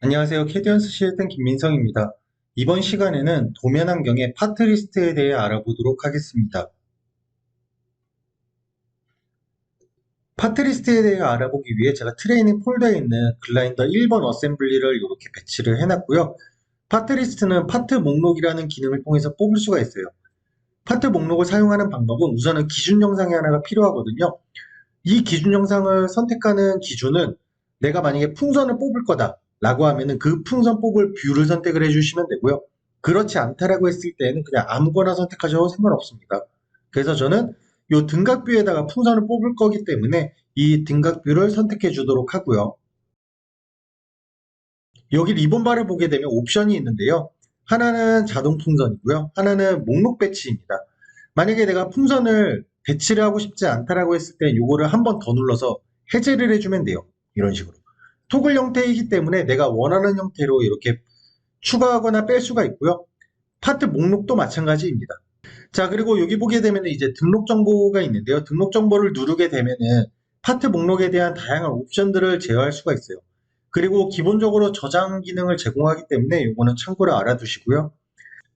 안녕하세요. 캐디언스 시스템 김민성입니다. 이번 시간에는 도면 환경의 파트 리스트에 대해 알아보도록 하겠습니다. 파트 리스트에 대해 알아보기 위해 제가 트레이닝 폴더에 있는 글라인더 1번 어셈블리를 이렇게 배치를 해놨고요. 파트 리스트는 파트 목록이라는 기능을 통해서 뽑을 수가 있어요. 파트 목록을 사용하는 방법은 우선은 기준 영상이 하나가 필요하거든요. 이 기준 영상을 선택하는 기준은 내가 만약에 풍선을 뽑을 거다 라고 하면은 그 풍선 뽑을 뷰를 선택을 해주시면 되고요. 그렇지 않다라고 했을 때는 그냥 아무거나 선택하셔도 상관없습니다. 그래서 저는 이 등각뷰에다가 풍선을 뽑을 거기 때문에 이 등각뷰를 선택해 주도록 하고요. 여기 리본바를 보게 되면 옵션이 있는데요. 하나는 자동 풍선이고요. 하나는 목록 배치입니다. 만약에 내가 풍선을 배치를 하고 싶지 않다라고 했을 때 이거를 한 번 더 눌러서 해제를 해주면 돼요. 이런 식으로. 토글 형태이기 때문에 내가 원하는 형태로 이렇게 추가하거나 뺄 수가 있고요. 파트 목록도 마찬가지입니다. 자, 그리고 여기 보게 되면 이제 등록 정보가 있는데요. 등록 정보를 누르게 되면은 파트 목록에 대한 다양한 옵션들을 제어할 수가 있어요. 그리고 기본적으로 저장 기능을 제공하기 때문에 이거는 참고로 알아두시고요.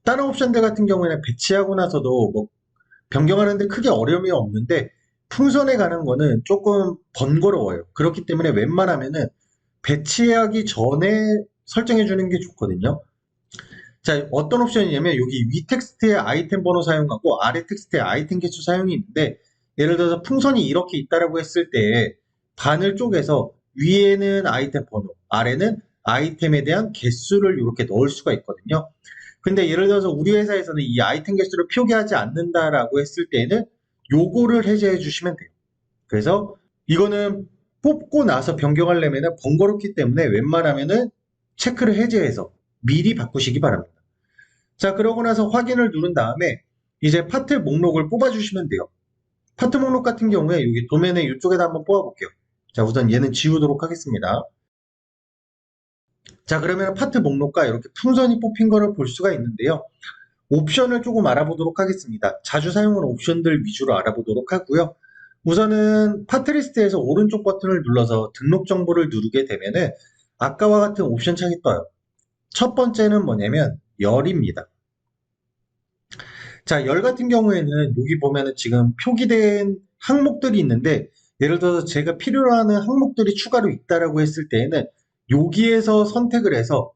다른 옵션들 같은 경우에는 배치하고 나서도 뭐 변경하는데 크게 어려움이 없는데 풍선에 가는 거는 조금 번거로워요. 그렇기 때문에 웬만하면은 배치하기 전에 설정해 주는 게 좋거든요. 자, 어떤 옵션이냐면 여기 위 텍스트에 아이템 번호 사용하고 아래 텍스트에 아이템 개수 사용이 있는데 예를 들어서 풍선이 이렇게 있다라고 했을 때 반을 쪼개서 위에는 아이템 번호, 아래는 아이템에 대한 개수를 이렇게 넣을 수가 있거든요. 근데 예를 들어서 우리 회사에서는 이 아이템 개수를 표기하지 않는다라고 했을 때는 요거를 해제해 주시면 돼요. 그래서 이거는 뽑고 나서 변경하려면 번거롭기 때문에 웬만하면은 체크를 해제해서 미리 바꾸시기 바랍니다. 자, 그러고 나서 확인을 누른 다음에 이제 파트 목록을 뽑아주시면 돼요. 파트 목록 같은 경우에 여기 도면에 이쪽에다 한번 뽑아볼게요. 자, 우선 얘는 지우도록 하겠습니다. 자, 그러면 파트 목록과 이렇게 풍선이 뽑힌 거를 볼 수가 있는데요. 옵션을 조금 알아보도록 하겠습니다. 자주 사용하는 옵션들 위주로 알아보도록 하고요. 우선은 파트 리스트에서 오른쪽 버튼을 눌러서 등록 정보를 누르게 되면은 아까와 같은 옵션 창이 떠요. 첫 번째는 뭐냐면 열입니다. 자, 열 같은 경우에는 여기 보면은 지금 표기된 항목들이 있는데 예를 들어서 제가 필요로 하는 항목들이 추가로 있다라고 했을 때에는 여기에서 선택을 해서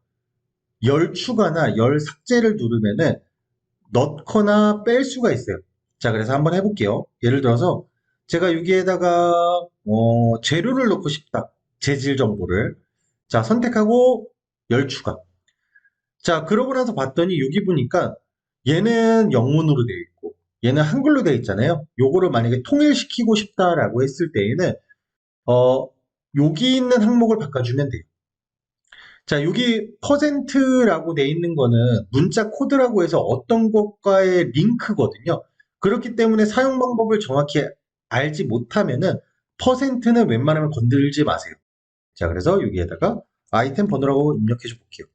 열 추가나 열 삭제를 누르면은 넣거나 뺄 수가 있어요. 자, 그래서 한번 해볼게요. 예를 들어서 제가 여기에다가 재료를 넣고 싶다. 재질 정보를. 자, 선택하고 열 추가. 자, 그러고 나서 봤더니 여기 보니까 얘는 영문으로 되어 있고 얘는 한글로 되어 있잖아요. 요거를 만약에 통일시키고 싶다라고 했을 때에는 어, 여기 있는 항목을 바꿔주면 돼요. 자, 여기 퍼센트라고 되어 있는 거는 문자 코드라고 해서 어떤 것과의 링크거든요. 그렇기 때문에 사용 방법을 정확히 알지 못하면은 퍼센트는 웬만하면 건들지 마세요. 자, 그래서 여기에다가 아이템 번호라고 입력해 줘 볼게요.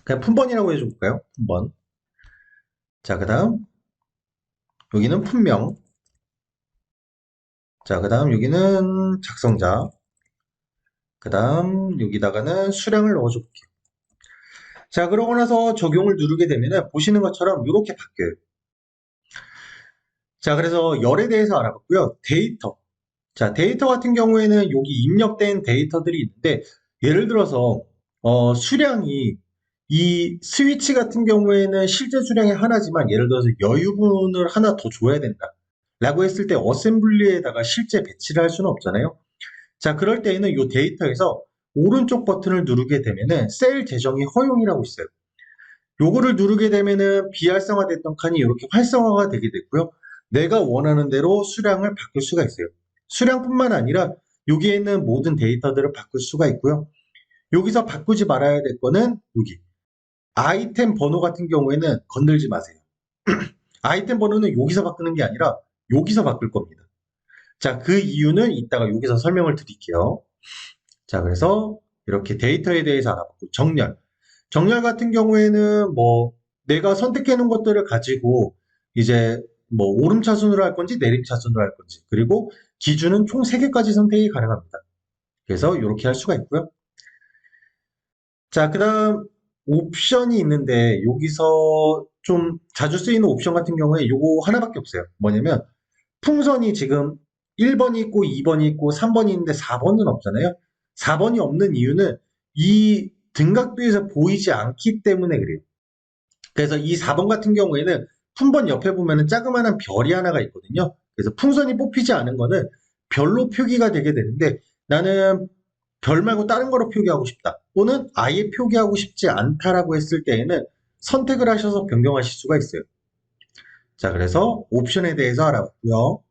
그냥 품번이라고 해줘 볼까요? 품번. 자, 그 다음 여기는 품명. 자, 그 다음 여기는 작성자. 그 다음 여기다가는 수량을 넣어줘 볼게요. 자, 그러고 나서 적용을 누르게 되면은 보시는 것처럼 이렇게 바뀌어요. 자, 그래서 열에 대해서 알아봤고요. 데이터. 자, 데이터 같은 경우에는 여기 입력된 데이터들이 있는데 예를 들어서 수량이 이 스위치 같은 경우에는 실제 수량이 하나지만 예를 들어서 여유분을 하나 더 줘야 된다. 라고 했을 때 어셈블리에다가 실제 배치를 할 수는 없잖아요. 자, 그럴 때에는 이 데이터에서 오른쪽 버튼을 누르게 되면은 셀 재정의 허용이라고 있어요. 요거를 누르게 되면은 비활성화됐던 칸이 이렇게 활성화가 되게 되고요. 내가 원하는 대로 수량을 바꿀 수가 있어요. 수량뿐만 아니라 여기에 있는 모든 데이터들을 바꿀 수가 있고요. 여기서 바꾸지 말아야 될 거는 여기 아이템 번호 같은 경우에는 건들지 마세요. 아이템 번호는 여기서 바꾸는 게 아니라 여기서 바꿀 겁니다. 자, 그 이유는 이따가 여기서 설명을 드릴게요. 자, 그래서 이렇게 데이터에 대해서 알아봤고 정렬. 정렬 같은 경우에는 뭐 내가 선택해 놓은 것들을 가지고 이제 뭐 오름 차순으로 할 건지 내림 차순으로 할 건지 그리고 기준은 총 3개까지 선택이 가능합니다. 그래서 이렇게 할 수가 있고요. 자, 그 다음 옵션이 있는데 여기서 좀 자주 쓰이는 옵션 같은 경우에 요거 하나밖에 없어요. 뭐냐면 풍선이 지금 1번이 있고 2번이 있고 3번이 있는데 4번은 없잖아요. 4번이 없는 이유는 이 등각뷰에서 보이지 않기 때문에 그래요. 그래서 이 4번 같은 경우에는 풍번 옆에 보면은 자그마한 별이 하나가 있거든요. 그래서 풍선이 뽑히지 않은 거는 별로 표기가 되게 되는데 나는 별 말고 다른 거로 표기하고 싶다. 또는 아예 표기하고 싶지 않다라고 했을 때에는 선택을 하셔서 변경하실 수가 있어요. 자, 그래서 옵션에 대해서 알아봤고요.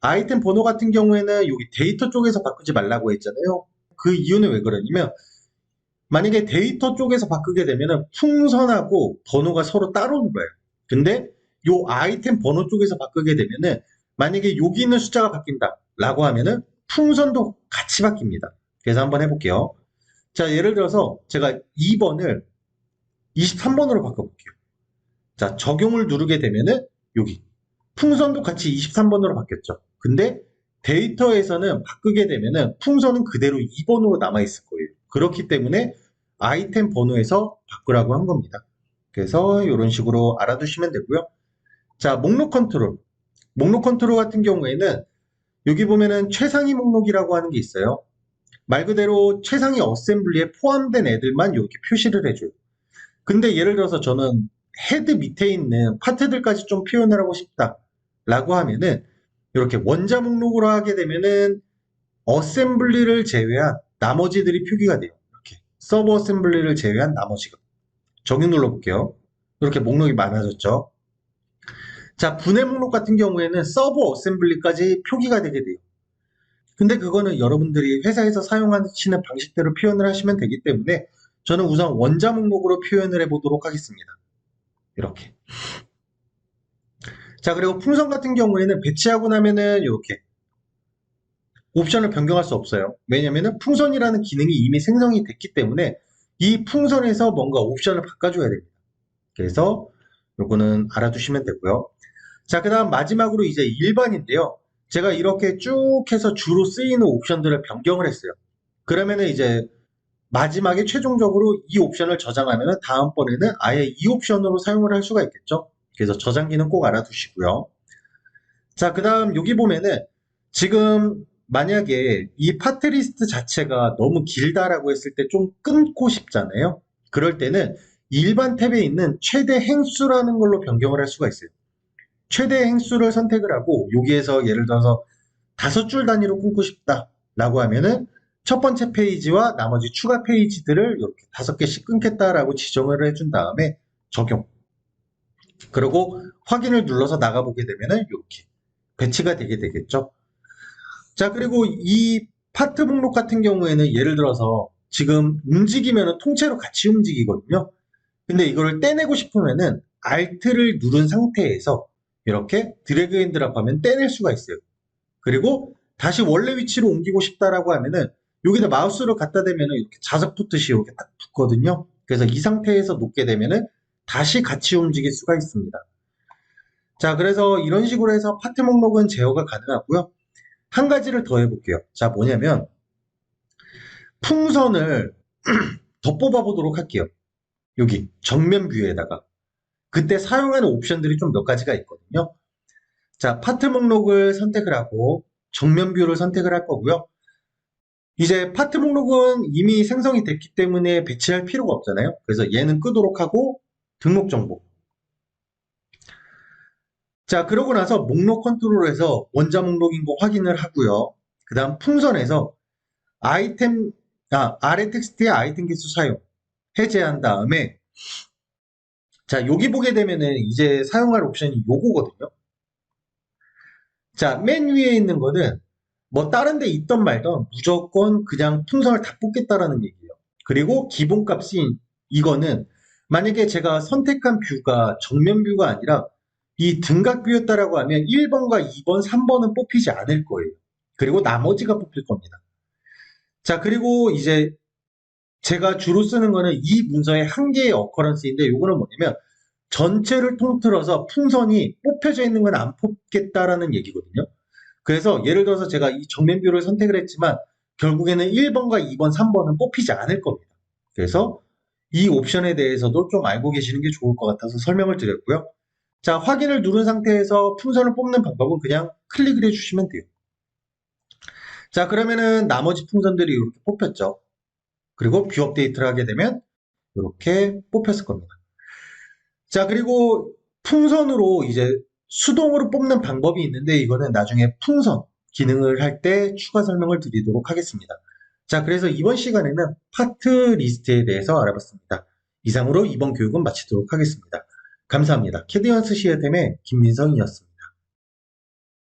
아이템 번호 같은 경우에는 여기 데이터 쪽에서 바꾸지 말라고 했잖아요. 그 이유는 왜 그러냐면 만약에 데이터 쪽에서 바꾸게 되면은 풍선하고 번호가 서로 따로 눌러요. 근데 요 아이템 번호 쪽에서 바꾸게 되면은 만약에 여기 있는 숫자가 바뀐다라고 하면은 풍선도 같이 바뀝니다. 그래서 한번 해볼게요. 자, 예를 들어서 제가 2번을 23번으로 바꿔볼게요. 자, 적용을 누르게 되면은 여기 풍선도 같이 23번으로 바뀌었죠. 근데 데이터에서는 바꾸게 되면은 풍선은 그대로 2번으로 남아있을 거예요. 그렇기 때문에 아이템 번호에서 바꾸라고 한 겁니다. 그래서 이런 식으로 알아두시면 되고요. 자, 목록 컨트롤. 목록 컨트롤 같은 경우에는 여기 보면은 최상위 목록이라고 하는 게 있어요. 말 그대로 최상위 어셈블리에 포함된 애들만 이렇게 표시를 해줘요. 근데 예를 들어서 저는 헤드 밑에 있는 파트들까지 좀 표현을 하고 싶다라고 하면은 이렇게 원자 목록으로 하게 되면은 어셈블리를 제외한 나머지들이 표기가 돼요. 이렇게 서브 어셈블리를 제외한 나머지가. 적용 눌러볼게요. 이렇게 목록이 많아졌죠. 자, 분해 목록 같은 경우에는 서브 어셈블리까지 표기가 되게 돼요. 근데 그거는 여러분들이 회사에서 사용하시는 방식대로 표현을 하시면 되기 때문에 저는 우선 원자 목록으로 표현을 해보도록 하겠습니다. 이렇게. 자, 그리고 풍선 같은 경우에는 배치하고 나면은 이렇게 옵션을 변경할 수 없어요. 왜냐면은 풍선이라는 기능이 이미 생성이 됐기 때문에 이 풍선에서 뭔가 옵션을 바꿔줘야 됩니다. 그래서 요거는 알아두시면 되고요. 자, 그 다음 마지막으로 이제 일반인데요. 제가 이렇게 쭉 해서 주로 쓰이는 옵션들을 변경을 했어요. 그러면은 이제 마지막에 최종적으로 이 옵션을 저장하면은 다음번에는 아예 이 옵션으로 사용을 할 수가 있겠죠. 그래서 저장기는 꼭 알아두시고요. 자, 그 다음 여기 보면은 지금 만약에 이 파트 리스트 자체가 너무 길다라고 했을 때 좀 끊고 싶잖아요. 그럴 때는 일반 탭에 있는 최대 행수라는 걸로 변경을 할 수가 있어요. 최대 행수를 선택을 하고 여기에서 예를 들어서 5줄 단위로 끊고 싶다라고 하면은 첫 번째 페이지와 나머지 추가 페이지들을 이렇게 5개씩 끊겠다라고 지정을 해준 다음에 적용. 그리고 확인을 눌러서 나가보게 되면은 이렇게 배치가 되게 되겠죠. 자, 그리고 이 파트 목록 같은 경우에는 예를 들어서 지금 움직이면은 통째로 같이 움직이거든요. 근데 이거를 떼내고 싶으면은 Alt를 누른 상태에서 이렇게 드래그 앤 드랍하면 떼낼 수가 있어요. 그리고 다시 원래 위치로 옮기고 싶다라고 하면은 여기다 마우스를 갖다 대면은 이렇게 자석 붙듯이 이렇게 딱 붙거든요. 그래서 이 상태에서 놓게 되면은 다시 같이 움직일 수가 있습니다. 자, 그래서 이런 식으로 해서 파트 목록은 제어가 가능하고요. 한 가지를 더 해볼게요. 자, 뭐냐면 풍선을 더 뽑아보도록 할게요. 여기 정면 뷰에다가 그때 사용하는 옵션들이 좀 몇 가지가 있거든요. 자, 파트 목록을 선택을 하고 정면 뷰를 선택을 할 거고요. 이제 파트 목록은 이미 생성이 됐기 때문에 배치할 필요가 없잖아요. 그래서 얘는 끄도록 하고 등록 정보. 자, 그러고 나서 목록 컨트롤에서 원자 목록인 거 확인을 하고요. 그 다음 풍선에서 아이템, 아래 텍스트의 아이템 개수 사용 해제한 다음에 자, 여기 보게 되면은 이제 사용할 옵션이 요거거든요. 자, 맨 위에 있는 거는 뭐 다른 데 있던 말던 무조건 그냥 풍선을 다 뽑겠다라는 얘기예요. 그리고 기본값이 이거는 만약에 제가 선택한 뷰가 정면 뷰가 아니라 이 등각 뷰였다라고 하면 1번과 2번, 3번은 뽑히지 않을 거예요. 그리고 나머지가 뽑힐 겁니다. 자, 그리고 이제 제가 주로 쓰는 거는 이 문서의 한 개의 어커런스인데 요거는 뭐냐면 전체를 통틀어서 풍선이 뽑혀져 있는 건 안 뽑겠다라는 얘기거든요. 그래서 예를 들어서 제가 이 정면 뷰를 선택을 했지만 결국에는 1번과 2번, 3번은 뽑히지 않을 겁니다. 그래서 이 옵션에 대해서도 좀 알고 계시는 게 좋을 것 같아서 설명을 드렸고요. 자, 확인을 누른 상태에서 풍선을 뽑는 방법은 그냥 클릭을 해주시면 돼요. 자, 그러면은 나머지 풍선들이 이렇게 뽑혔죠. 그리고 뷰 업데이트를 하게 되면 이렇게 뽑혔을 겁니다. 자, 그리고 풍선으로 이제 수동으로 뽑는 방법이 있는데 이거는 나중에 풍선 기능을 할 때 추가 설명을 드리도록 하겠습니다. 자, 그래서 이번 시간에는 파트 리스트에 대해서 알아봤습니다. 이상으로 이번 교육은 마치도록 하겠습니다. 감사합니다. 캐드연스 시스템의 김민성이었습니다.